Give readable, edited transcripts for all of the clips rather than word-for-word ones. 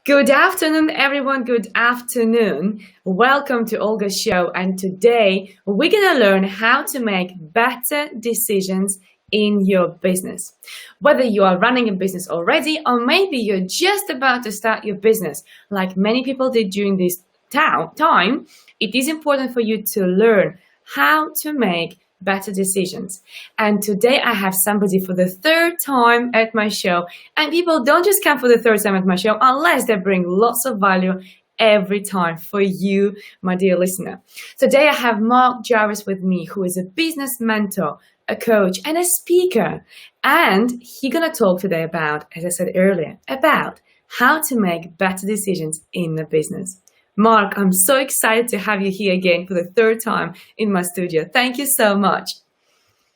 Good afternoon, everyone. Good afternoon. Welcome to Olga's show. And today we're going to learn how to make better decisions in your business. Whether you are running a business already, or maybe you're just about to start your business, like many people did during this time, it is important for you to learn how to make better decisions. And today I have somebody for the third time at my show. And people don't just come for the third time at my show unless they bring lots of value every time for you, my dear listener. Today I have Jarvis with me, who is a business mentor, a coach, and a speaker. And he's gonna talk today about, as I said earlier, about how to make better decisions in the business. Mark, I'm so excited to have you here again for the third time in my studio. Thank you so much.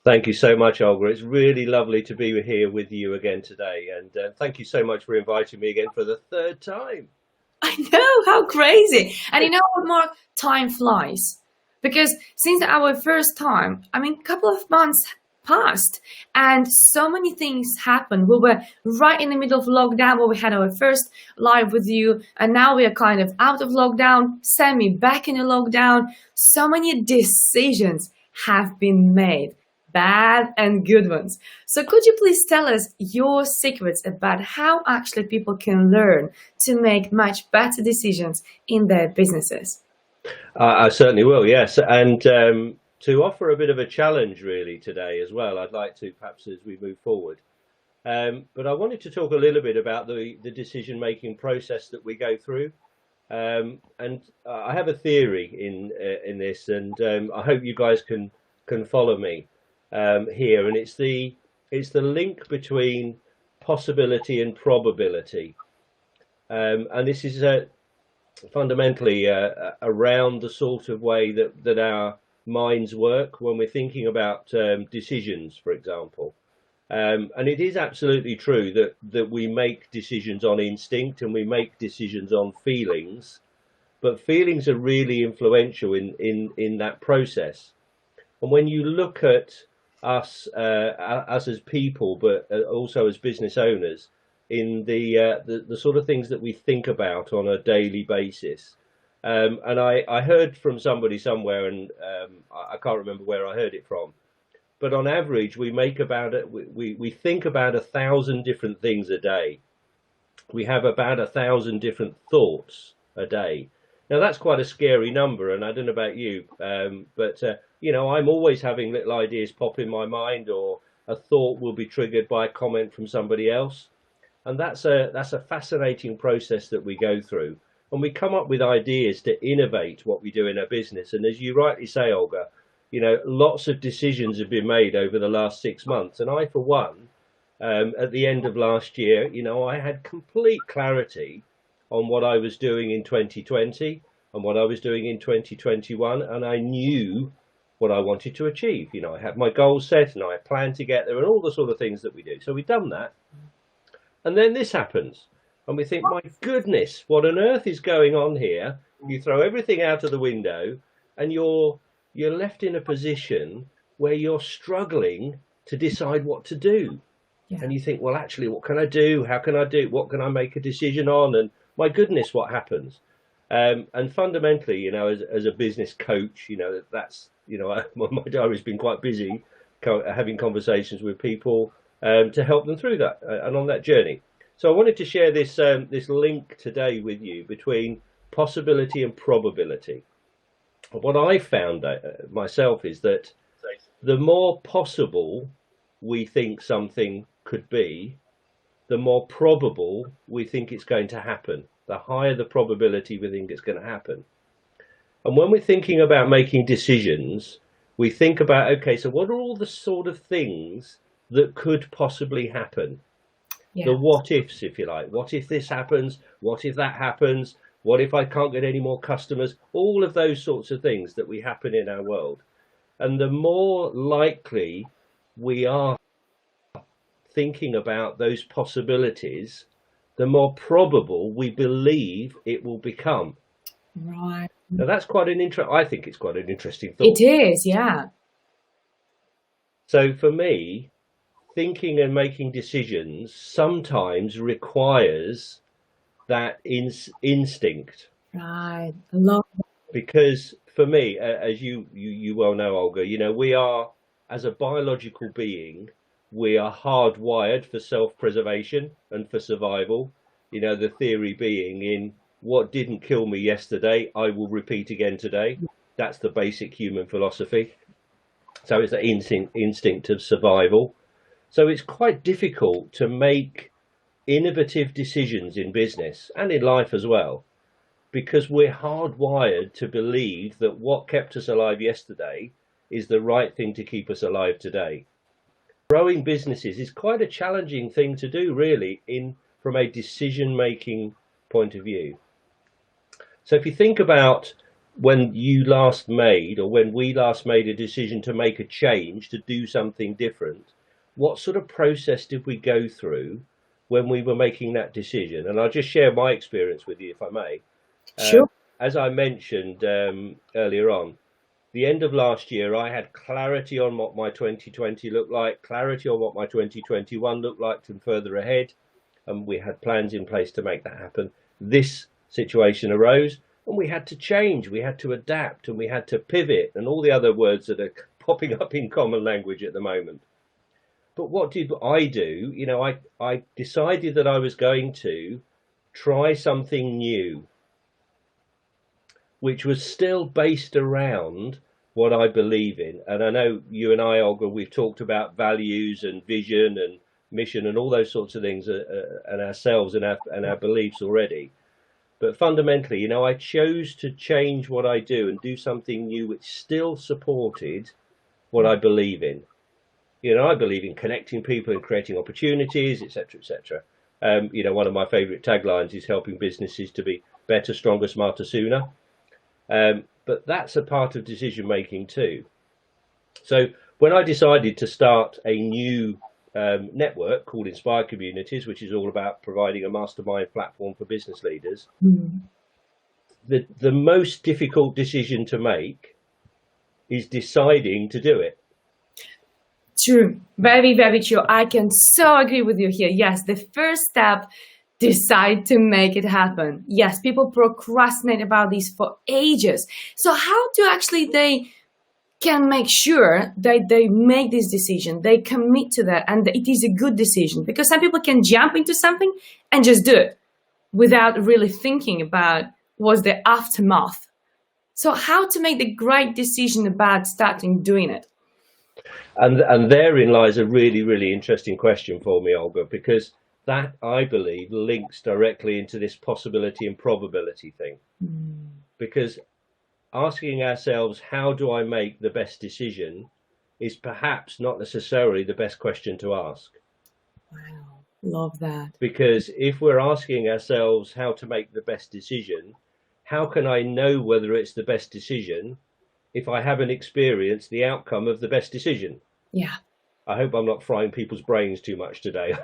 Thank you so much, Olga. It's really lovely to be here with you again today. And thank you so much for inviting me again for the third time. I know, how crazy. And you know what, Mark? Time flies. Because since our first time, a couple of months passed and so many things happened. We were right in the middle of lockdown where we had our first live with you, and now we are kind of out of lockdown, semi back in a lockdown. So many decisions have been made, bad and good ones. So could you please tell us your secrets about how actually people can learn to make much better decisions in their businesses? I certainly will, yes. And to offer a bit of a challenge really today as well, I'd like to perhaps as we move forward. But I wanted to talk a little bit about the decision-making process that we go through. And I have a theory in this, and I hope you guys can follow me here. And it's the link between possibility and probability. And this is fundamentally around the sort of way that our minds work when we're thinking about decisions, for example. And it is absolutely true that we make decisions on instinct and we make decisions on feelings, but feelings are really influential in that process. And when you look at us as people, but also as business owners, in the sort of things that we think about on a daily basis. And I heard from somebody somewhere, and I can't remember where I heard it from, but on average we make about it. We think about 1,000 different things a day. We have about 1,000 different thoughts a day. Now that's quite a scary number, and I don't know about you, but I'm always having little ideas pop in my mind, or a thought will be triggered by a comment from somebody else, and that's a fascinating process that we go through. And we come up with ideas to innovate what we do in our business. And as you rightly say, Olga, lots of decisions have been made over the last 6 months. And I, for one, at the end of last year, I had complete clarity on what I was doing in 2020 and what I was doing in 2021. And I knew what I wanted to achieve. I had my goals set and I planned to get there and all the sort of things that we do. So we've done that. And then this happens. And we think, my goodness, what on earth is going on here? You throw everything out of the window and you're left in a position where you're struggling to decide what to do. Yeah. And you think, well, actually, what can I do? How can I do? What can I make a decision on? And my goodness, what happens? And fundamentally, as a business coach, that's, my diary's been quite busy having conversations with people to help them through that and on that journey. So I wanted to share this link today with you between possibility and probability. What I found myself is that the more possible we think something could be, the more probable we think it's going to happen. The higher the probability we think it's going to happen. And when we're thinking about making decisions, we think about, okay, so what are all the sort of things that could possibly happen? Yeah. The what ifs, if you like. What if this happens? What if that happens? What if I can't get any more customers? All of those sorts of things that we happen in our world. And the more likely we are thinking about those possibilities, the more probable we believe it will become. Right. Now that's I think it's quite an interesting thought. It is, yeah. So for me, thinking and making decisions sometimes requires that instinct. Right. I love Because for me, as you well know, Olga, we are, as a biological being, we are hardwired for self-preservation and for survival. The theory being, in what didn't kill me yesterday, I will repeat again today. That's the basic human philosophy. So it's the instinct of survival. So it's quite difficult to make innovative decisions in business and in life as well, because we're hardwired to believe that what kept us alive yesterday is the right thing to keep us alive today. Growing businesses is quite a challenging thing to do, really, from a decision-making point of view. So if you think about when you last made, or when we last made a decision to make a change, to do something different, what sort of process did we go through when we were making that decision? And I'll just share my experience with you, if I may. Sure. As I mentioned earlier on, the end of last year, I had clarity on what my 2020 looked like, clarity on what my 2021 looked like, and further ahead. And we had plans in place to make that happen. This situation arose, and we had to change, we had to adapt, and we had to pivot, and all the other words that are popping up in common language at the moment. But what did I do? I decided that I was going to try something new, which was still based around what I believe in. And I know you and I, Olga, we've talked about values and vision and mission and all those sorts of things, and ourselves and our beliefs already. But fundamentally, I chose to change what I do and do something new which still supported what I believe in. I believe in connecting people and creating opportunities, etc., etc. One of my favorite taglines is helping businesses to be better, stronger, smarter, sooner. But that's a part of decision making too. So when I decided to start a new network called Inspire Communities, which is all about providing a mastermind platform for business leaders, the most difficult decision to make is deciding to do it. True. Very, very true. I can so agree with you here. Yes, the first step, decide to make it happen. Yes, people procrastinate about this for ages. So how do actually they can make sure that they make this decision, they commit to that, and it is a good decision? Because some people can jump into something and just do it without really thinking about what's the aftermath. So how to make the great decision about starting doing it? And therein lies a really, really interesting question for me, Olga, because that, I believe, links directly into this possibility and probability thing. Because asking ourselves, how do I make the best decision, is perhaps not necessarily the best question to ask. Wow, love that. Because if we're asking ourselves how to make the best decision, how can I know whether it's the best decision if I haven't experienced the outcome of the best decision? Yeah. I hope I'm not frying people's brains too much today.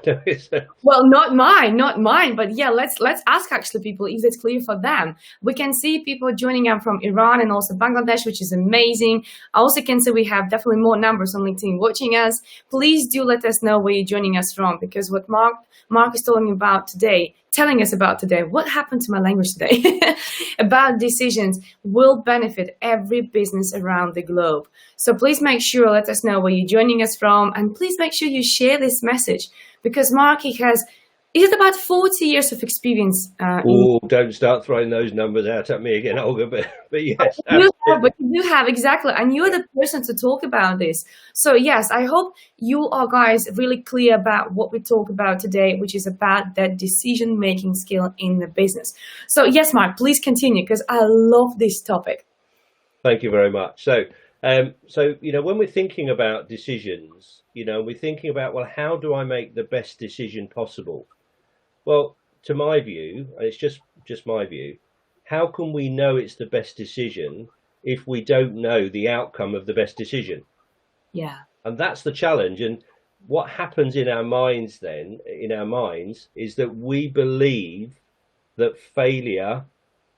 Well, not mine. But yeah, let's ask actually people if it's clear for them. We can see people joining up from Iran and also Bangladesh, which is amazing. I also can see we have definitely more numbers on LinkedIn watching us. Please do let us know where you're joining us from, because what Mark is telling us about today, what happened to my language today, about decisions will benefit every business around the globe. So please make sure, let us know where you're joining us from, and please make sure you share this message, because Mark, is it about 40 years of experience? Don't start throwing those numbers out at me again, Olga, but yes. You do have, exactly, and you're the person to talk about this. So yes, I hope you are guys really clear about what we talk about today, which is about that decision-making skill in the business. So yes, Mark, please continue, because I love this topic. Thank you very much. So when we're thinking about decisions, we're thinking about, well, how do I make the best decision possible? Well, to my view, and it's just my view, how can we know it's the best decision if we don't know the outcome of the best decision? Yeah. And that's the challenge. And what happens in our minds then, is that we believe that failure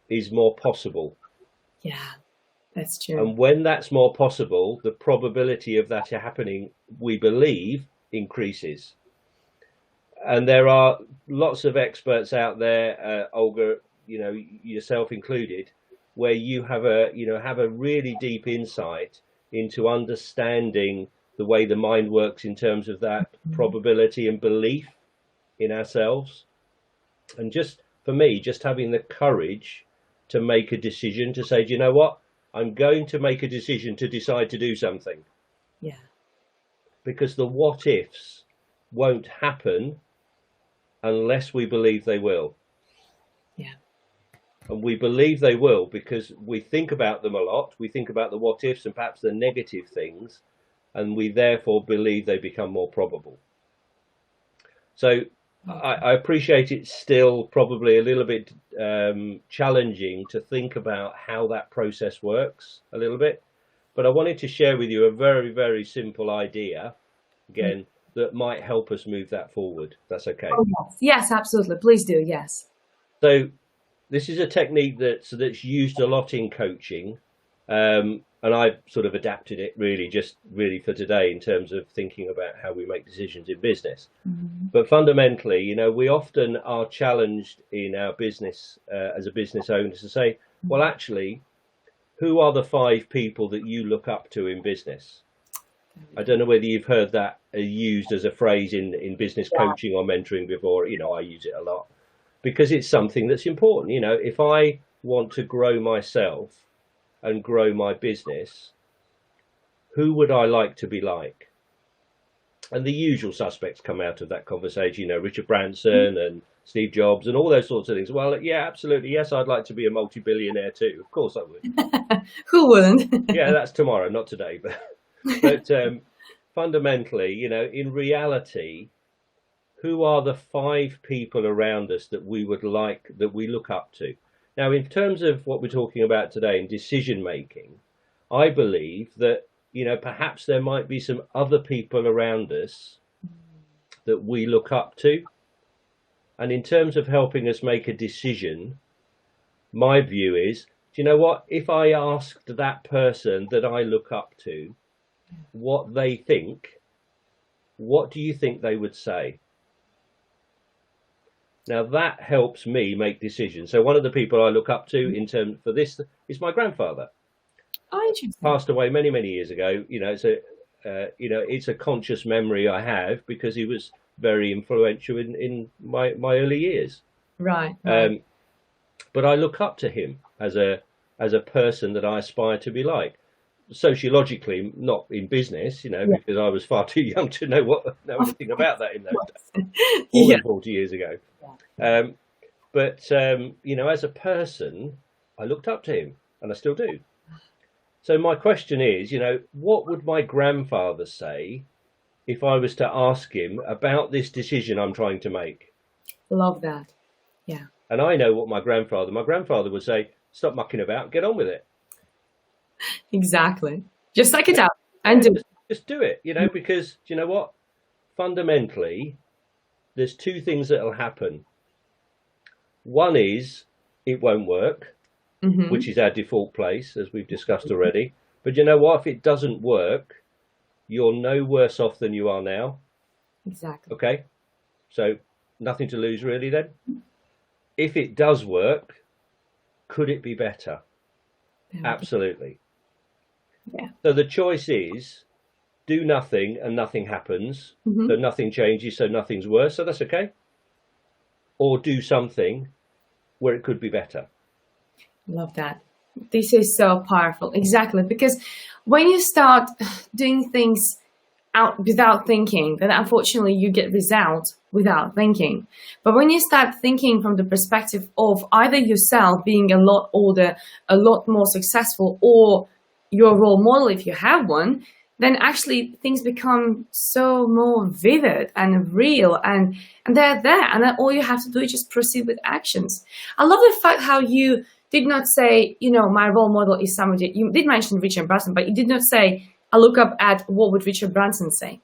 is more possible. Yeah, that's true. And when that's more possible, the probability of that happening, we believe, increases. And there are lots of experts out there, Olga, yourself included, where you have a really deep insight into understanding the way the mind works in terms of that probability and belief in ourselves. And just for me, just having the courage to make a decision to say, do you know what? I'm going to make a decision to decide to do something. Yeah. Because the what ifs won't happen unless we believe they will. Yeah. And we believe they will because we think about them a lot. We think about the what ifs and perhaps the negative things, and we therefore believe they become more probable. So I appreciate it's still probably a little bit challenging to think about how that process works a little bit. But I wanted to share with you a very, very simple idea, again, that might help us move that forward. That's okay. Oh, yes. Yes, absolutely. Please do. Yes. So this is a technique that's used a lot in coaching, and I've sort of adapted it really for today in terms of thinking about how we make decisions in business. Mm-hmm. But fundamentally, we often are challenged in our business as a business owner to say, well, actually, who are the 5 people that you look up to in business? I don't know whether you've heard that used as a phrase in business coaching or mentoring before. I use it a lot because it's something that's important. If I want to grow myself and grow my business, who would I like to be like? And the usual suspects come out of that conversation, Richard Branson and Steve Jobs and all those sorts of things. Well, yeah, absolutely. Yes, I'd like to be a multi-billionaire too. Of course I would. Who wouldn't? Yeah, that's tomorrow, not today. But fundamentally, in reality, who are the 5 people around us that we look up to? Now, in terms of what we're talking about today in decision making, I believe that, perhaps there might be some other people around us that we look up to. And in terms of helping us make a decision, my view is, do you know what? If I asked that person that I look up to what they think, what do you think they would say? Now that helps me make decisions. So one of the people I look up to in terms for this is my grandfather. Oh, interesting. Passed away many, many years ago. It's a conscious memory I have because he was very influential in my early years. Right. But I look up to him as a person that I aspire to be like. Sociologically, not in business, because I was far too young to know anything about that in those days, more than 40 years ago. Yeah. But as a person, I looked up to him, and I still do. So my question is, what would my grandfather say if I was to ask him about this decision I'm trying to make? Love that. Yeah. And I know what my grandfather would say, stop mucking about, get on with it. Exactly. Just suck it up and do it. Just do it, because do you know what? Fundamentally, there's 2 things that will happen. One is it won't work, which is our default place, as we've discussed already. But you know what? If it doesn't work, you're no worse off than you are now. Exactly. Okay? So nothing to lose really then. If it does work, could it be better? Absolutely. Yeah. So the choice is do nothing and nothing happens. So nothing changes, so nothing's worse. So that's okay. Or do something where it could be better. Love that. This is so powerful. Exactly. Because when you start doing things out without thinking, then unfortunately you get results without thinking. But when you start thinking from the perspective of either yourself being a lot older, a lot more successful, or your role model if you have one, then actually things become so more vivid and real, and they're there, and then all you have to do is just proceed with actions. I love the fact how you did not say, my role model is somebody. You did mention Richard Branson, but you did not say, I look up at what would Richard Branson say,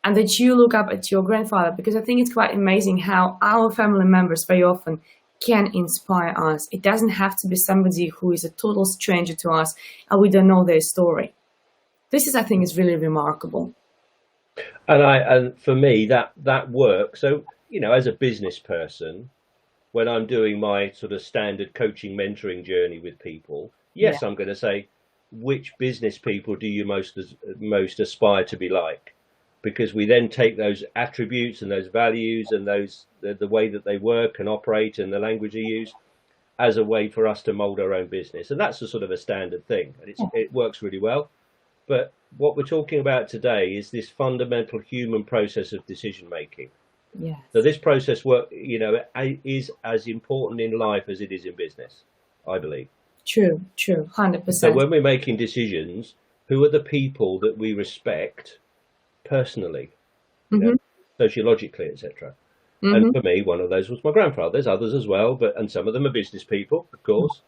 and that you look up at your grandfather, because I think it's quite amazing how our family members very often can inspire us. It doesn't have to be somebody who is a total stranger to us and we don't know their story. This is, I think, is really remarkable. And for me, that works. So as a business person, when I'm doing my sort of standard coaching mentoring journey with people, Yeah. yes, I'm going to say, which business people do you most aspire to be like? Because we then take those attributes and those values and the way that they work and operate and the language they use as a way for us to mold our own business. And that's a sort of a standard thing, and it works really well. But what we're talking about today is this fundamental human process of decision making. Yes. So this process is as important in life as it is in business, I believe. True, 100%. So when we're making decisions, who are the people that we respect personally, sociologically, etc. And for me, one of those was my grandfather. There's others as well, and some of them are business people, of course.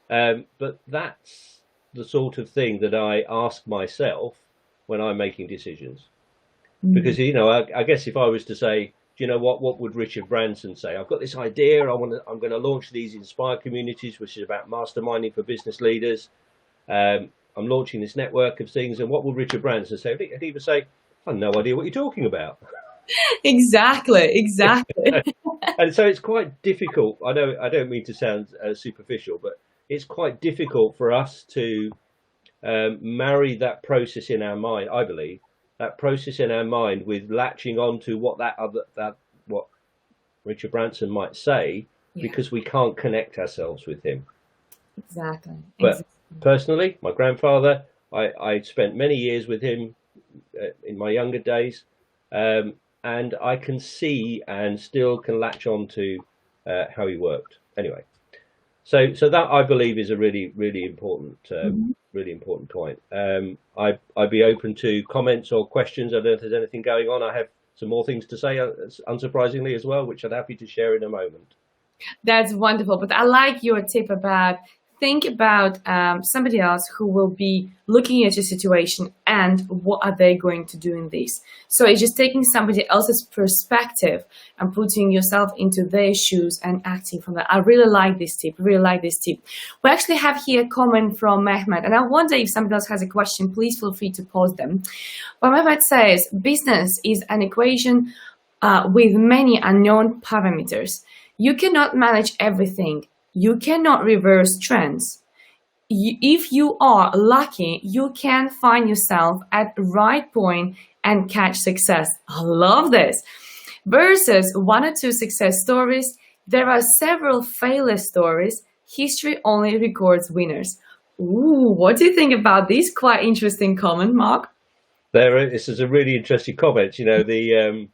But that's the sort of thing that I ask myself when I'm making decisions. Because, I guess if I was to say, do you know what would Richard Branson say? I've got this idea. I'm going to launch these Inspire communities, which is about masterminding for business leaders. I'm launching this network of things. And what would Richard Branson say? He'd either say, I have no idea what you're talking about. Exactly. And so it's quite difficult. I know I don't mean to sound superficial, but it's quite difficult for us to marry that process in our mind, I believe, that process in our mind with latching on to what what Richard Branson might say, because we can't connect ourselves with him. Exactly. But personally, my grandfather, I spent many years with him in my younger days, and I can see and still can latch on to how he worked. Anyway, so that I believe is a really, really important point. I'd be open to comments or questions. I don't know if there's anything going on. I have some more things to say, unsurprisingly as well, which I'm happy to share in a moment. That's wonderful. But I like your tip about think about somebody else who will be looking at your situation and what are they going to do in this. So it's just taking somebody else's perspective and putting yourself into their shoes and acting from that. I really like this tip. We actually have here a comment from Mehmet, and I wonder if somebody else has a question. Please feel free to pose them. But Mehmet says, business is an equation with many unknown parameters. You cannot manage everything. You cannot reverse trends. If you are lucky, you can find yourself at the right point and catch success. I love this. Versus 1 or 2 success stories, there are several failure stories. History only records winners. Ooh, what do you think about this quite interesting comment, Mark? This is a really interesting comment. The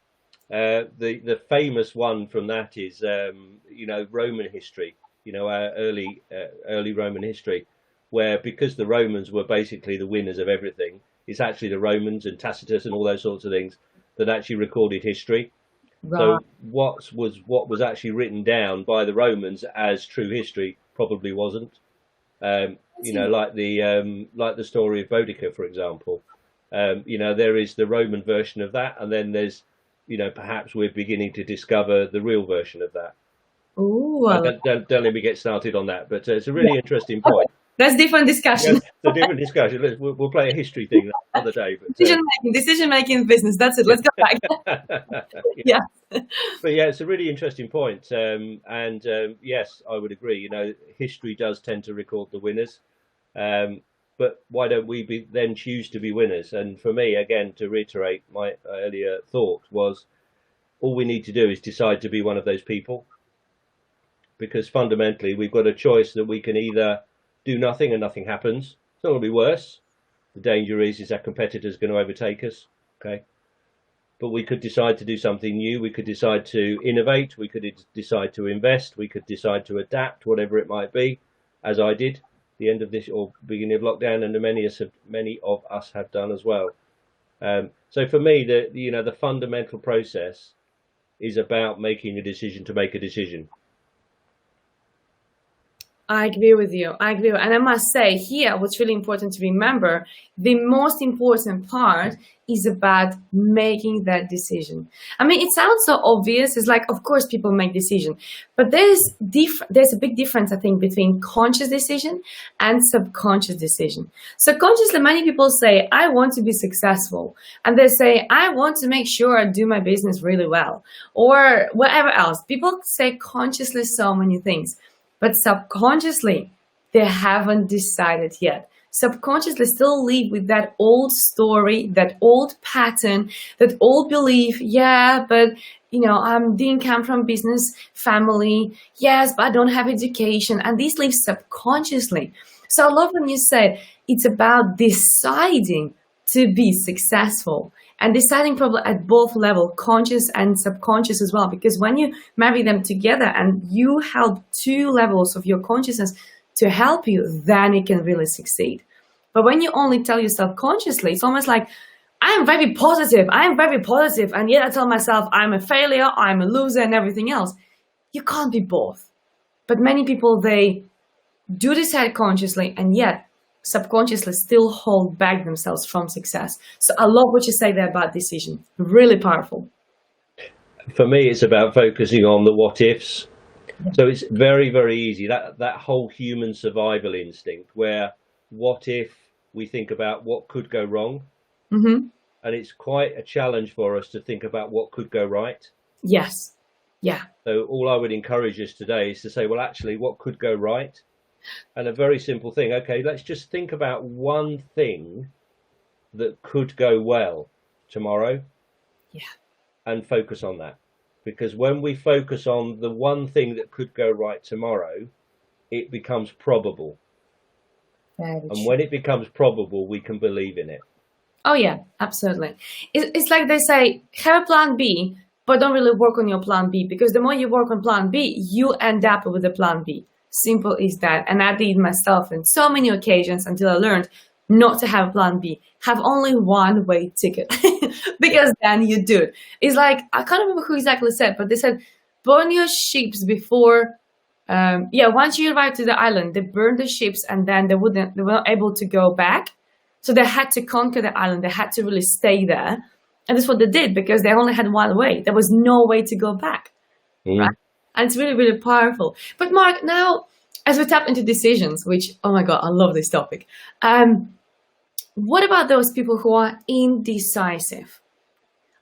famous one from that is Roman history. Our early Roman history, where because the Romans were basically the winners of everything, it's actually the Romans and Tacitus and all those sorts of things that actually recorded history. Right. So what was actually written down by the Romans as true history probably wasn't. Like the story of Boudica, for example. There is the Roman version of that, and then there's perhaps we're beginning to discover the real version of that. Ooh, don't let me get started on that, but it's a really interesting point. Okay. That's different discussion. It's a different discussion. We'll play a history thing another day. But, decision making business. That's it. Let's go back. Yeah. But yeah, it's a really interesting point. Yes, I would agree. History does tend to record the winners. But why don't we then choose to be winners? And for me, again, to reiterate my earlier thought, was all we need to do is decide to be one of those people. Because fundamentally, we've got a choice that we can either do nothing and nothing happens. It's not going to be worse. The danger is our competitor's going to overtake us. Okay. But we could decide to do something new. We could decide to innovate. We could decide to invest. We could decide to adapt, whatever it might be, as I did at the end of this or beginning of lockdown, and many of us have done as well. So for me, the fundamental process is about making a decision to make a decision. I agree with you. I agree. And I must say here, what's really important to remember, the most important part is about making that decision. I mean, it sounds so obvious. It's like, of course, people make decisions, but there's a big difference, I think, between conscious decision and subconscious decision. Subconsciously, many people say, I want to be successful. And they say, I want to make sure I do my business really well, or whatever else. People say consciously so many things. But subconsciously, they haven't decided yet. Subconsciously still live with that old story, that old pattern, that old belief. Yeah, but I didn't come from business family. Yes, but I don't have education. And this lives subconsciously. So I love when you said it's about deciding to be successful, and deciding probably at both level, conscious and subconscious as well, because when you marry them together and you help two levels of your consciousness to help you, then you can really succeed. But when you only tell yourself consciously, it's almost like, I am very positive, and yet I tell myself I'm a failure, I'm a loser, and everything else. You can't be both. But many people, they do decide consciously, and yet subconsciously still hold back themselves from success. So I love what you say there about decision. Really powerful. For me, it's about focusing on the what ifs. So it's very, very easy. That whole human survival instinct where what if we think about what could go wrong? Mm-hmm. And it's quite a challenge for us to think about what could go right. Yes. Yeah. So all I would encourage us today is to say, well, actually, what could go right? And a very simple thing. Okay, let's just think about one thing that could go well tomorrow. Yeah. And focus on that. Because when we focus on the one thing that could go right tomorrow, it becomes probable. And when it becomes probable, we can believe in it. Oh, yeah, absolutely. It's like they say, have a plan B, but don't really work on your plan B, because the more you work on plan B, you end up with a plan B. Simple is that. And I did myself on so many occasions until I learned not to have plan B. Have only one way ticket, because then you do it. It's like, I can't remember who exactly said, but they said, burn your ships before, once you arrive to the island, they burned the ships, and then they weren't able to go back. So they had to conquer the island. They had to really stay there. And that's what they did, because they only had one way. There was no way to go back. Right? And it's really, really powerful. But Mark, now, as we tap into decisions, which, oh my God, I love this topic. What about those people who are indecisive?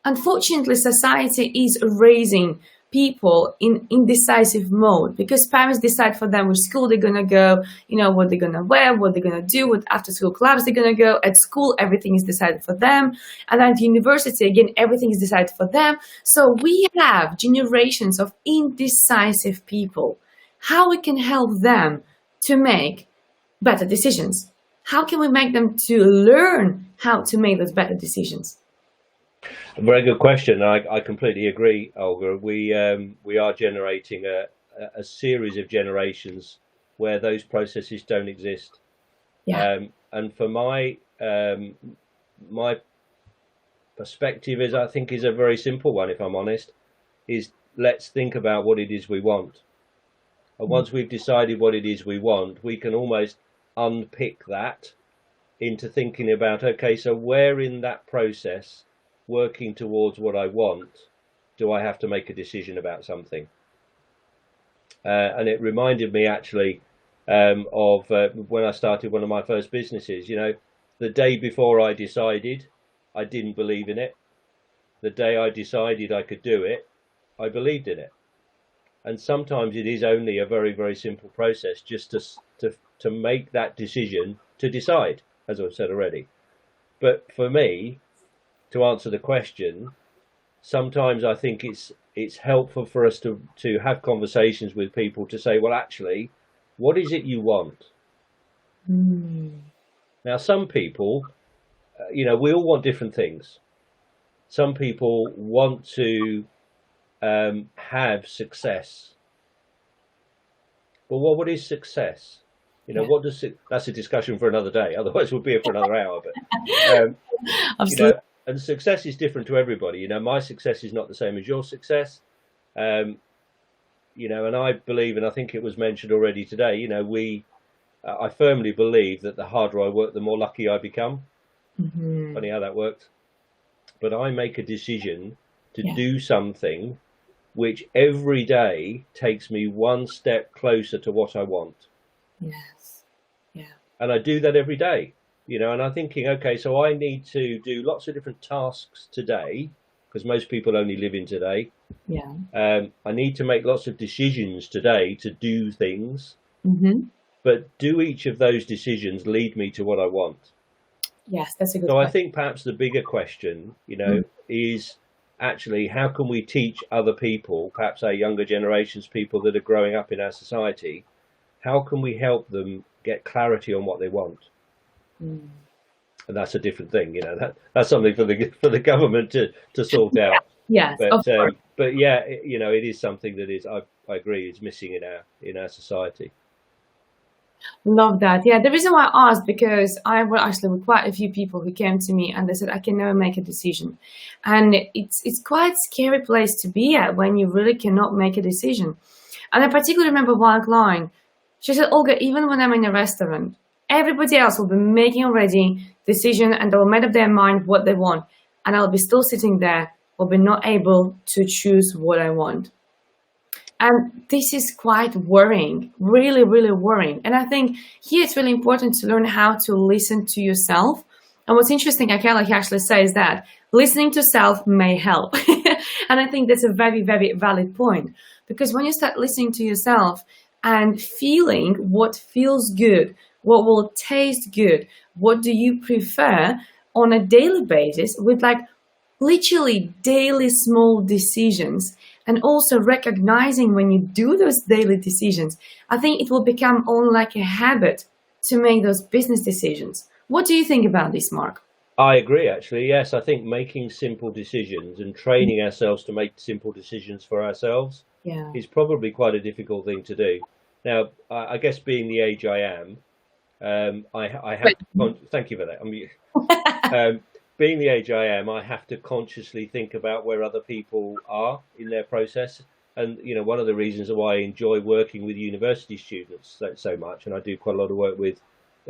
Unfortunately, society is raising people in indecisive mode, because parents decide for them which school they're going to go, what they're going to wear, what they're going to do, what after school clubs they're going to go. At school, everything is decided for them. And at university, again, everything is decided for them. So we have generations of indecisive people. How we can help them to make better decisions? How can we make them to learn how to make those better decisions? A very good question. I completely agree, Olga. We are generating a series of generations where those processes don't exist. Yeah. And for my perspective is a very simple one, if I'm honest, is let's think about what it is we want. And once we've decided what it is we want, we can almost unpick that into thinking about, okay, so where in that process, working towards what I want, do I have to make a decision about something? And it reminded me actually of when I started one of my first businesses. The day before I decided, I didn't believe in it. The day I decided I could do it, I believed in it. And sometimes it is only a very, very simple process just to make that decision, to decide, as I've said already. But for me, to answer the question, sometimes I think it's helpful for us to have conversations with people to say, well, actually, what is it you want? Now, some people, we all want different things. Some people want to have success. Well, what is success? What does that's a discussion for another day. Otherwise, we'll be here for another hour. But Absolutely. And success is different to everybody. My success is not the same as your success. and I believe, and I think it was mentioned already today, I firmly believe that the harder I work, the more lucky I become. Hmm. Funny how that works. But I make a decision to Yeah. do something which every day takes me one step closer to what I want. Yes. Yeah. And I do that every day, and I'm thinking, okay, so I need to do lots of different tasks today because most people only live in today. Yeah. I need to make lots of decisions today to do things, Hmm. but do each of those decisions lead me to what I want? Yes, that's a good So I question. think perhaps the bigger question, is actually how can we teach other people, perhaps our younger generations, people that are growing up in our society, how can we help them get clarity on what they want? Mm. And that's a different thing, that's something for the government to sort out. Yes, of course. But yeah, it is something that is, I agree, is missing in our society. Love that. Yeah, the reason why I asked because I were actually with quite a few people who came to me and they said I can never make a decision, and it's quite scary place to be at when you really cannot make a decision. And I particularly remember one client. She said, Olga, even when I'm in a restaurant, everybody else will be making already decision and they'll make up their mind what they want, and I'll be still sitting there, will be not able to choose what I want. And this is quite worrying, really, really worrying. And I think here it's really important to learn how to listen to yourself. And what's interesting, Akela actually says that listening to self may help. And I think that's a very, very valid point. Because when you start listening to yourself and feeling what feels good, what will taste good, what do you prefer on a daily basis with like literally daily small decisions, and also recognizing when you do those daily decisions, I think it will become only like a habit to make those business decisions. What do you think about this, Mark? I agree, actually. Yes, I think making simple decisions and training ourselves to make simple decisions for ourselves Yeah. is probably quite a difficult thing to do. Now, I guess being the age I am, I have But to thank you for that. Being the age I am, I have to consciously think about where other people are in their process. And one of the reasons why I enjoy working with university students so much, and I do quite a lot of work with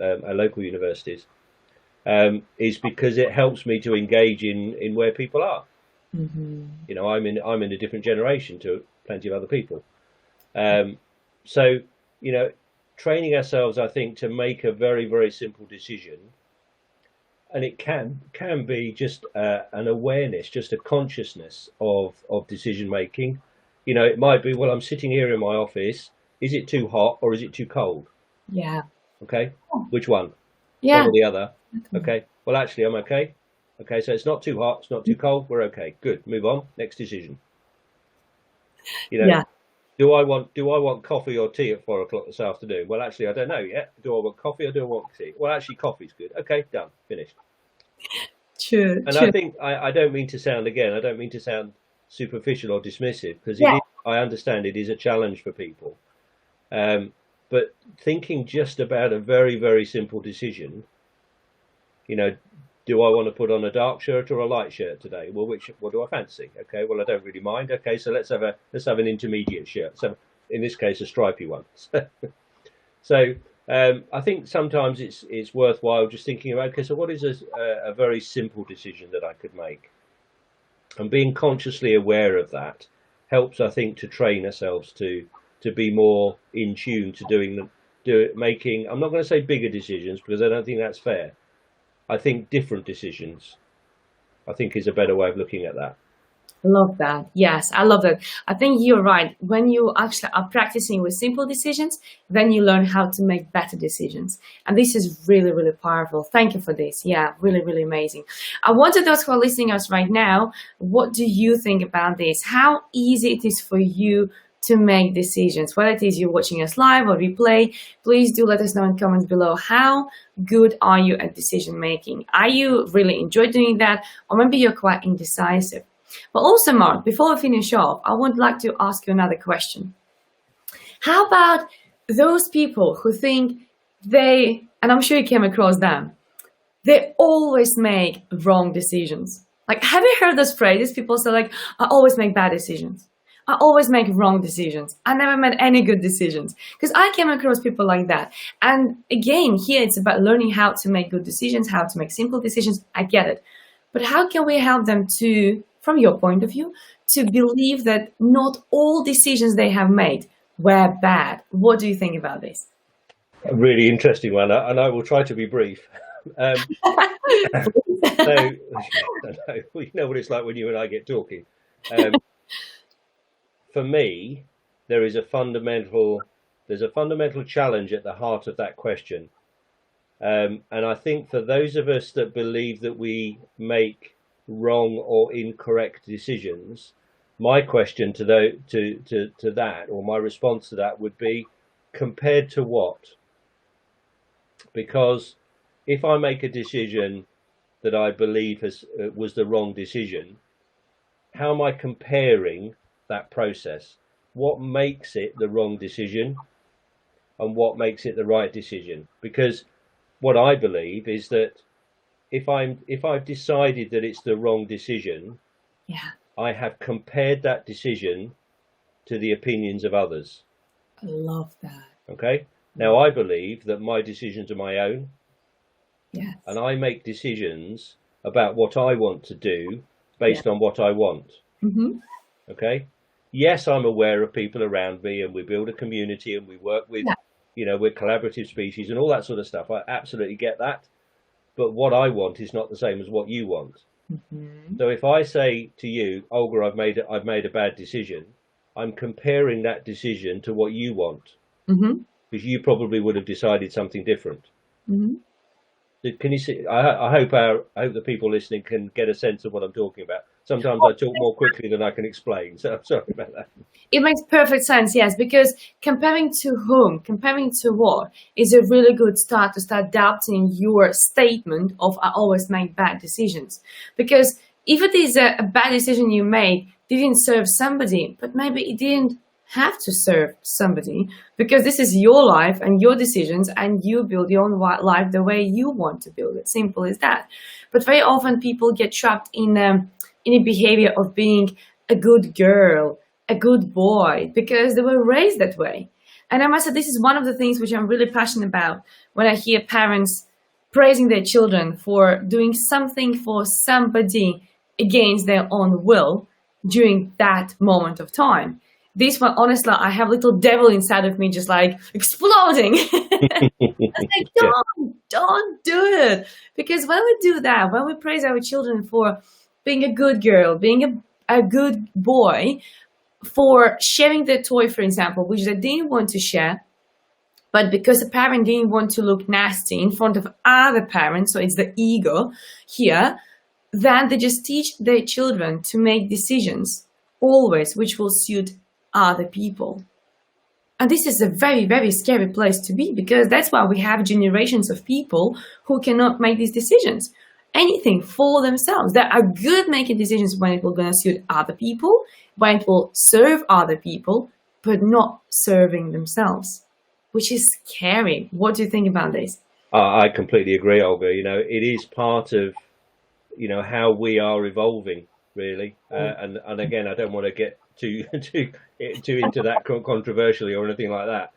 our local universities, is because it helps me to engage in where people are. hmm I'm in a different generation to plenty of other people. Um, so training ourselves, I think, to make a very, very simple decision, and it can be just an awareness, just a consciousness of decision making. It might be, well, I'm sitting here in my office. Is it too hot or is it too cold? yeah. Okay, which one? One Yeah. or the other? Okay. Well, actually, I'm okay. Okay, so it's not too hot, it's not too cold. We're okay. Good. Move on. Next decision. You know, Yeah. do I want coffee or tea at 4 o'clock this afternoon? Well, actually, I don't know yet. Do I want coffee or do I want tea? Well, actually, coffee's good. Okay, done, finished. True. And I True. think I don't mean to sound, again, I don't mean to sound superficial or dismissive, because it Yeah. is. I understand it is a challenge for people. Um, but thinking just about a very, very simple decision, you know, do I want to put on a dark shirt or a light shirt today? Well, what do I fancy? Okay, well, I don't really mind. Okay, so let's have an intermediate shirt. So in this case, a stripy one. So I think sometimes it's worthwhile just thinking about, okay, so what is a very simple decision that I could make, and being consciously aware of that helps, I think, to train ourselves to be more in tune to making. I'm not going to say bigger decisions because I don't think that's fair. I think different decisions, I think, is a better way of looking at that. Love that. Yes, I love that. I think you're right. When you actually are practicing with simple decisions, then you learn how to make better decisions. And this is really, really powerful. Thank you for this. Yeah, really, really amazing. I want to those who are listening us right now, what do you think about this? How easy it is for you to make decisions? Whether it is you're watching us live or replay, please do let us know in comments below. How good are you at decision making? Are you really enjoy doing that? Or maybe you're quite indecisive? But also, Mark, before we finish off, I would like to ask you another question. How about those people who think and I'm sure you came across them, they always make wrong decisions? Like, have you heard this phrase? People say like, I always make bad decisions. I always make wrong decisions. I never made any good decisions because I came across people like that. And again, here it's about learning how to make good decisions, how to make simple decisions. I get it. But how can we help them to, from your point of view, to believe that not all decisions they have made were bad? What do you think about this? A really interesting one, and I will try to be brief. Um, so, I know, you know what it's like when you and I get talking. Um, for me, there's a fundamental challenge at the heart of that question. And I think for those of us that believe that we make wrong or incorrect decisions, my question to that, or my response to that, would be, compared to what? Because if I make a decision that I believe was the wrong decision, how am I comparing that process? What makes it the wrong decision and what makes it the right decision? Because what I believe is that if I've decided that it's the wrong decision, Yeah, I have compared that decision to the opinions of others. I love that. Okay? Now I believe that my decisions are my own, Yes. and I make decisions about what I want to do based on what I want. Mm-hmm. Okay? Yes, I'm aware of people around me, and we build a community, and we work with, we're collaborative species and all that sort of stuff. I absolutely get that. But what I want is not the same as what you want. Mm-hmm. So if I say to you, Olga, I've made a bad decision, I'm comparing that decision to what you want, Mm-hmm. because you probably would have decided something different. Mm-hmm. Can you see? I hope the people listening can get a sense of what I'm talking about. Sometimes I talk more quickly than I can explain, so I'm sorry about that. It makes perfect sense, yes, because comparing to whom, comparing to what, is a really good start to start doubting your statement of I always make bad decisions. Because if it is a bad decision you made, didn't serve somebody, but maybe it didn't have to serve somebody, because this is your life and your decisions, and you build your own life the way you want to build it. Simple as that. But very often people get trapped in a behavior of being a good girl, a good boy, because they were raised that way. And I must say, this is one of the things which I'm really passionate about when I hear parents praising their children for doing something for somebody against their own will during that moment of time. This one, honestly, I have a little devil inside of me just like exploding. Like, Yeah. don't do it. Because when we do that, when we praise our children for being a good girl, being a good boy, for sharing their toy, for example, which they didn't want to share, but because the parent didn't want to look nasty in front of other parents, so it's the ego here, then they just teach their children to make decisions always which will suit other people. And this is a very, very scary place to be, because that's why we have generations of people who cannot make these decisions. Anything for themselves. They are good making decisions when it will going to suit other people, when it will serve other people, but not serving themselves, which is scary. What do you think about this? I completely agree, Olga. It is part of, how we are evolving, really. And again, I don't want to get too into that controversially or anything like that.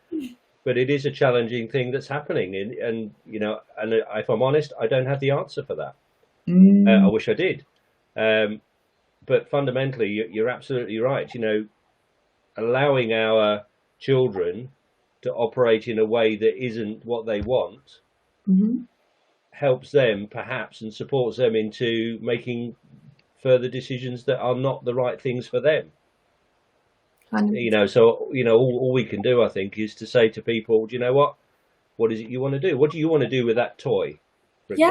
But it is a challenging thing that's happening, and if I'm honest, I don't have the answer for that. I wish I did. But fundamentally, you're absolutely right. Allowing our children to operate in a way that isn't what they want helps them perhaps and supports them into making further decisions that are not the right things for them. So all we can do, I think, is to say to people, do you know what is it you want to do? What do you want to do with that toy, for Yeah,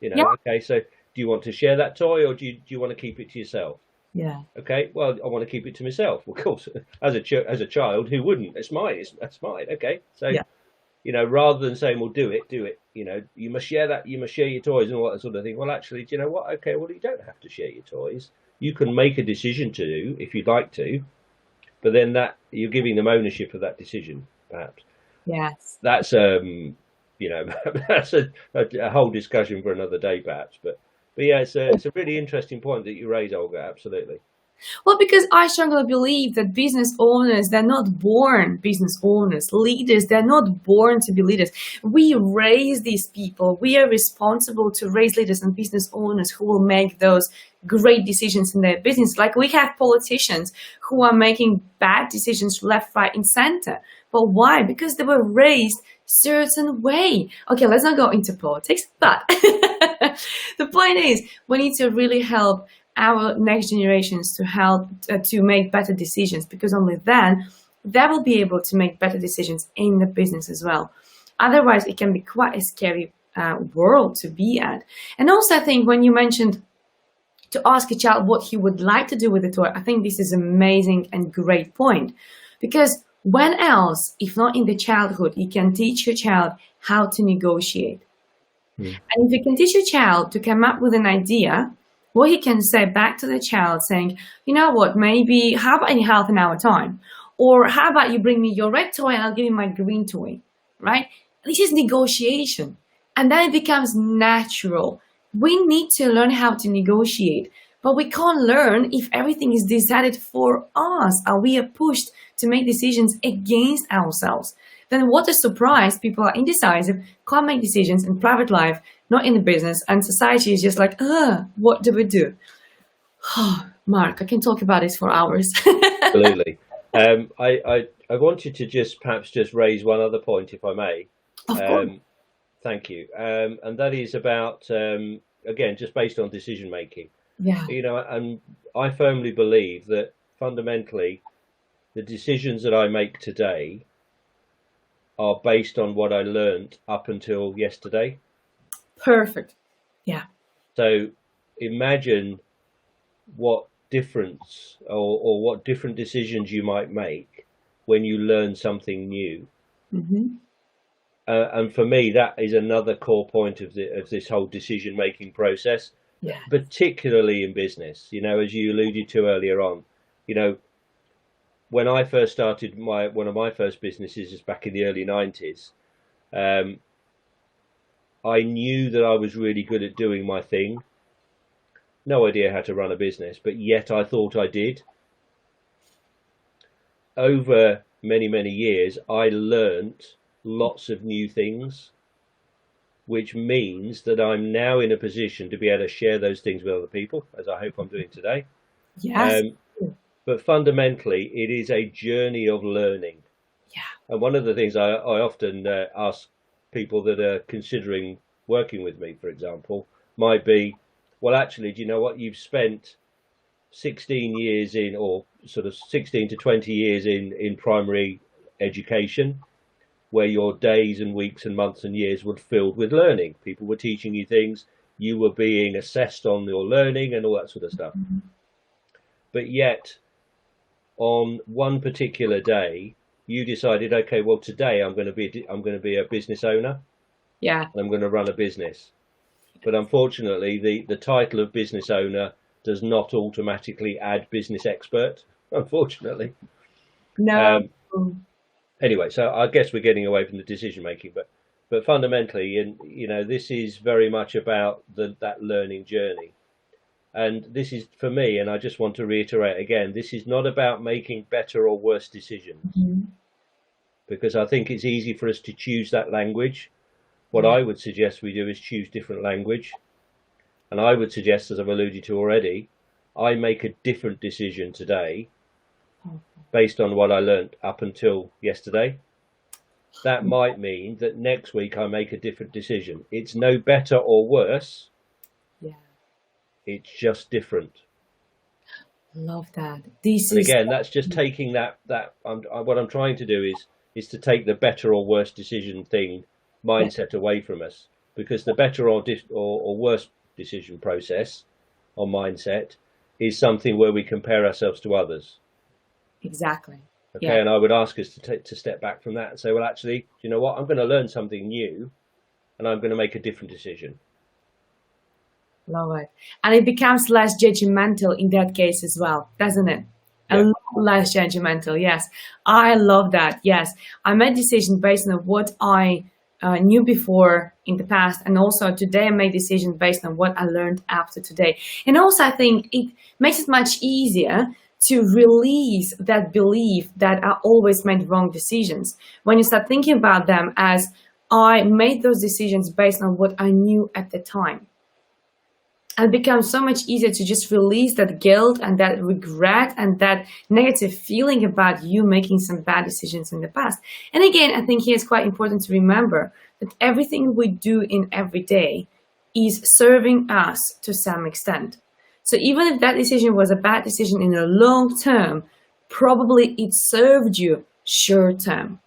example? Okay, so do you want to share that toy, or do you want to keep it to yourself? yeah, Okay, well, I want to keep it to myself. Of course, as a child, who wouldn't? It's mine. That's mine. Okay, so yeah. rather than saying, well, do it. You must share that. You must share your toys and all that sort of thing. Well, actually, do you know what? Okay, well, you don't have to share your toys. You can make a decision to do if you'd like to, but then that you're giving them ownership of that decision, perhaps. Yes. That's that's a whole discussion for another day, perhaps. But yeah, it's a really interesting point that you raise, Olga. Absolutely. Well, because I strongly believe that business owners, they're not born business owners. Leaders, they're not born to be leaders. We raise these people. We are responsible to raise leaders and business owners who will make those great decisions in their business. Like we have politicians who are making bad decisions left, right, and center. But why? Because they were raised certain way. Okay, let's not go into politics, but the point is we need to really help our next generations to help to make better decisions, because only then they will be able to make better decisions in the business as well. Otherwise, it can be quite a scary world to be at. And also, I think when you mentioned to ask a child what he would like to do with the toy, I think this is amazing and great point, because when else, if not in the childhood, you can teach your child how to negotiate. And if you can teach your child to come up with an idea, what he can say back to the child saying, you know what, maybe, how about in half an hour time? Or how about you bring me your red toy and I'll give you my green toy, right? This is negotiation. And then it becomes natural. We need to learn how to negotiate, but we can't learn if everything is decided for us, or we are pushed to make decisions against ourselves. Then what a surprise, people are indecisive, can't make decisions in private life, not in the business, and society is just like, what do we do? Mark, I can talk about this for hours. Absolutely. I wanted to just perhaps just raise one other point, if I may. Of course. Thank you. And that is about, again, just based on decision making. Yeah. You know, and I firmly believe that fundamentally the decisions that I make today are based on what I learned up until yesterday. Perfect. Yeah. So imagine what difference or what different decisions you might make when you learn something new. Mm-hmm. And for me, that is another core point of this whole decision making process, Yeah. particularly in business. You know, as you alluded to earlier on, you know, when I first started one of my first businesses is back in the early 90s. I knew that I was really good at doing my thing. No idea how to run a business, but yet I thought I did. Over many, many years, I learnt lots of new things, which means that I'm now in a position to be able to share those things with other people, as I hope I'm doing today. Yes. But fundamentally, it is a journey of learning. Yeah. And one of the things I often ask people that are considering working with me, for example, might be, well, actually, do you know what? You've spent 16 years in, or sort of 16 to 20 years in primary education, where your days and weeks and months and years were filled with learning. People were teaching you things, you were being assessed on your learning and all that sort of stuff. Mm-hmm. But yet, on one particular day, you decided, okay, well, today I'm going to be a business owner. Yeah. I'm going to run a business. But unfortunately, the title of business owner does not automatically add business expert, unfortunately. No. Anyway, so I guess we're getting away from the decision making, but fundamentally, you know, this is very much about that learning journey. And this is, for me, and I just want to reiterate again, this is not about making better or worse decisions. Mm-hmm. Because I think it's easy for us to choose that language. What I would suggest we do is choose different language. And I would suggest, as I've alluded to already, I make a different decision today based on what I learned up until yesterday. That might mean that next week I make a different decision. It's no better or worse. Yeah. It's just different. Love that. Again, that's just taking what I'm trying to do is to take the better or worse decision mindset away from us, because the better or worse decision process or mindset is something where we compare ourselves to others. Exactly. Okay, yeah. And I would ask us to step back from that and say, well, actually, you know what? I'm going to learn something new, and I'm going to make a different decision. Love it. And it becomes less judgmental in that case as well, doesn't it? Yeah. A lot less judgmental, yes. I love that, yes. I made a decision based on what I knew before in the past, and also today I make decisions based on what I learned after today. And also I think it makes it much easier to release that belief that I always made wrong decisions. When you start thinking about them as I made those decisions based on what I knew at the time. It becomes so much easier to just release that guilt and that regret and that negative feeling about you making some bad decisions in the past. And again, I think here it's quite important to remember that everything we do in every day is serving us to some extent. So even if that decision was a bad decision in the long term, probably it served you short term,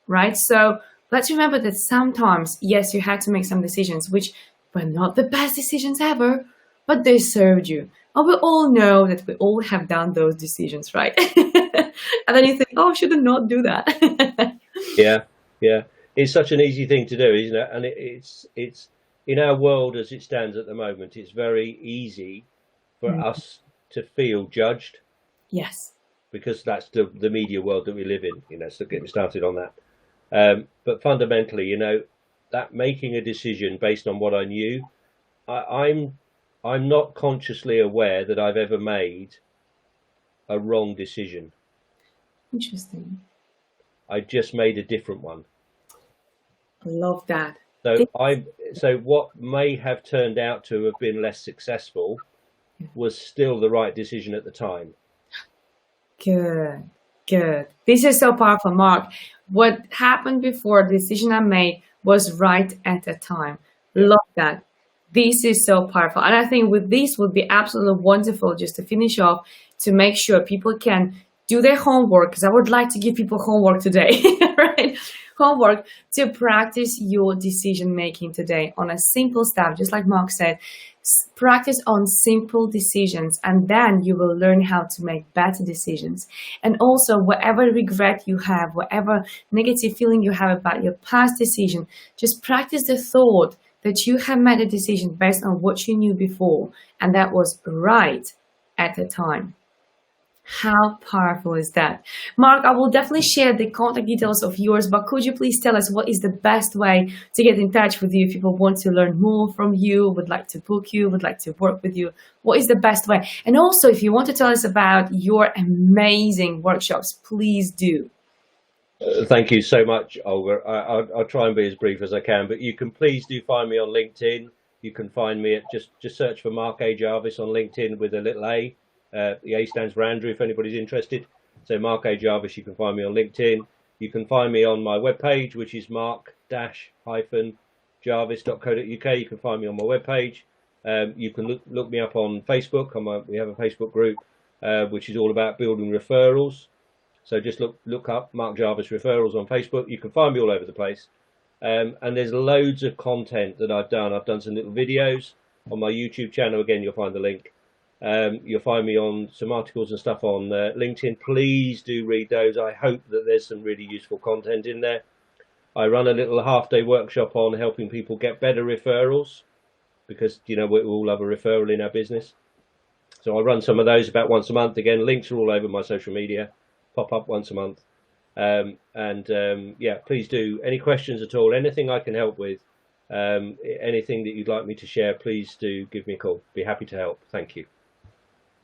right? So let's remember that sometimes, yes, you had to make some decisions which were not the best decisions ever, but they served you. And we all know that we all have done those decisions, right? And then you think, oh, I should not do that. Yeah, yeah. It's such an easy thing to do, isn't it? And it's in our world as it stands at the moment, it's very easy for us to feel judged. Yes. Because that's the media world that we live in, so getting started on that. But fundamentally, that making a decision based on what I knew, I'm not consciously aware that I've ever made a wrong decision. Interesting. I just made a different one. I love that. So what may have turned out to have been less successful was still the right decision at the time. Good, good. This is so powerful, Mark. What happened before, the decision I made was right at the time. Love that. This is so powerful. And I think with this would be absolutely wonderful just to finish off to make sure people can do their homework, because I would like to give people homework today, right? Homework to practice your decision making today on a simple stuff, just like Mark said. Practice on simple decisions, and then you will learn how to make better decisions. And also, whatever regret you have, whatever negative feeling you have about your past decision, just practice the thought that you have made a decision based on what you knew before, and that was right at the time. How powerful is that? Mark, I will definitely share the contact details of yours, but could you please tell us what is the best way to get in touch with you if people want to learn more from you, would like to book you, would like to work with you? What is the best way? And also, if you want to tell us about your amazing workshops, please do. Thank you so much, Olga. I'll try and be as brief as I can, but you can please do find me on LinkedIn. You can find me at just search for Mark A. Jarvis on LinkedIn with a little a. The A stands for Andrew, if anybody's interested. So Mark A. Jarvis, you can find me on LinkedIn. You can find me on my webpage, which is mark-jarvis.co.uk. You can find me on my webpage. You can look me up on Facebook. We have a Facebook group, which is all about building referrals. So just look up Mark Jarvis Referrals on Facebook. You can find me all over the place. And there's loads of content that I've done. I've done some little videos on my YouTube channel. Again, you'll find the link. You'll find me on some articles and stuff on LinkedIn. Please do read those. I hope that there's some really useful content in there. I run a little half-day workshop on helping people get better referrals, because we all love a referral in our business. So I run some of those about once a month. Again, links are all over my social media. Pop up once a month. Yeah, please do. Any questions at all, anything I can help with, anything that you'd like me to share, please do give me a call. Be happy to help. Thank you.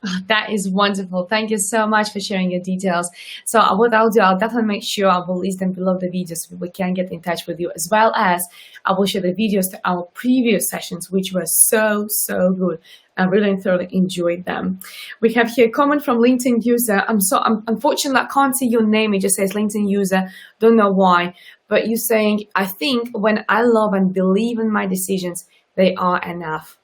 Oh, that is wonderful. Thank you so much for sharing your details. So what I'll do, I'll definitely make sure I will list them below the video so we can get in touch with you, as well as I will share the videos to our previous sessions, which were so good. I really thoroughly enjoyed them. We have here a comment from LinkedIn user. Unfortunately, I can't see your name. It just says LinkedIn user. Don't know why, but you're saying, I think when I love and believe in my decisions, they are enough.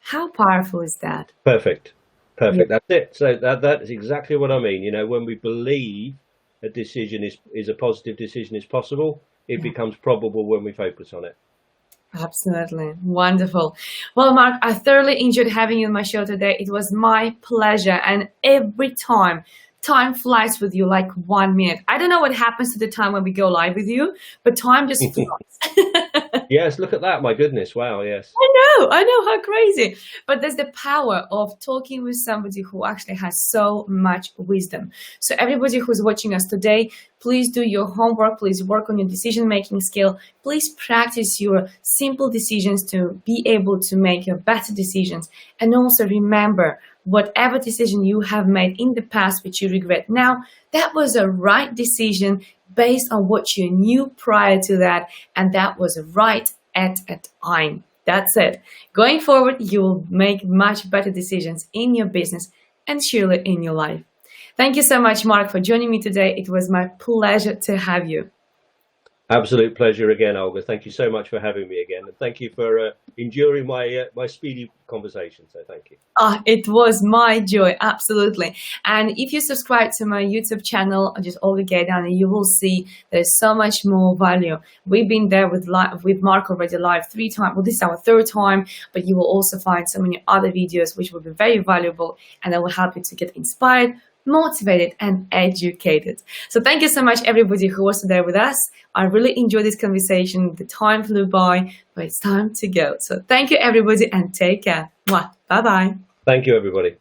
How powerful is that? Perfect. Yeah. That's it. So that's exactly what I mean. When we believe a decision is a positive decision is possible, it becomes probable when we focus on it. Absolutely. Wonderful. Well, Mark, I thoroughly enjoyed having you on my show today. It was my pleasure. And every time flies with you like 1 minute. I don't know what happens to the time when we go live with you, but time just flies. Yes, look at that. My goodness. Wow. Yes. I know, how crazy. But there's the power of talking with somebody who actually has so much wisdom. So everybody who's watching us today, please do your homework. Please work on your decision-making skill. Please practice your simple decisions to be able to make your better decisions. And also remember, whatever decision you have made in the past, which you regret now, that was a right decision based on what you knew prior to that. And that was right at a time. That's it. Going forward, you will make much better decisions in your business and surely in your life. Thank you so much, Mark, for joining me today. It was my pleasure to have you. Absolute pleasure again, Olga. Thank you so much for having me again. And thank you for enduring my speedy conversation. So thank you. It was my joy, absolutely. And if you subscribe to my YouTube channel, just Olga Geidane, you will see there's so much more value. We've been there with Mark already live 3 times. Well, this is our 3rd time, but you will also find so many other videos which will be very valuable and that will help you to get inspired, motivated and educated. So thank you so much, everybody who was there with us. I really enjoyed this conversation. The time flew by, but it's time to go. So thank you, everybody, and take care. Bye bye. Thank you, everybody.